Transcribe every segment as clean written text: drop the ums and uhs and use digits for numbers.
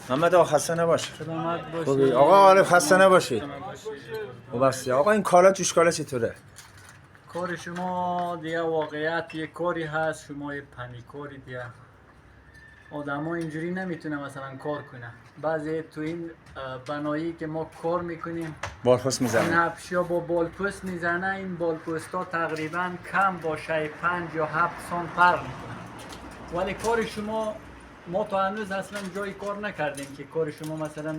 محمد آقا خسته نباش. سلامت باشی. خوبی آقا عارف خسته نباشی. ببخشید آقا این کالا توش کالا چطوره؟ کار شما دیگه واقعیت یک کاری هست، شما یه پنیکاری دیگه آدم ها اینجوری نمیتونه مثلا کار کنه. بعضی تو این بنایی که ما کار میکنیم بالپست این میزنه. هفشیا با بالپست میزنه. این بالپست ها تقریبا کم باشه 5 یا 7 سان فرق میکنه. ولی کار شما ما تا هنوز اصلا جای کار نکردیم که کار شما مثلا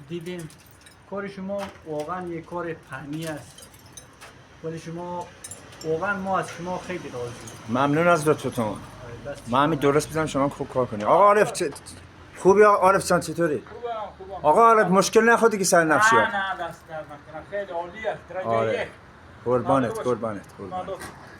دیدیم. کار شما واقعا یک کار فنی است. ولی شما واقعا ما از شما خیلی راضیم. ممنون از لطفتون. من همین درست بزنم شما خوب کار کنی. آقا عارف خوبی آقا عارف جان چطوری؟ آقا عارف مشکل نخوردی که سر نفشی ها؟ نه دست درد نکنه، خیلی عالیه. درجه آره. یک. قربانت.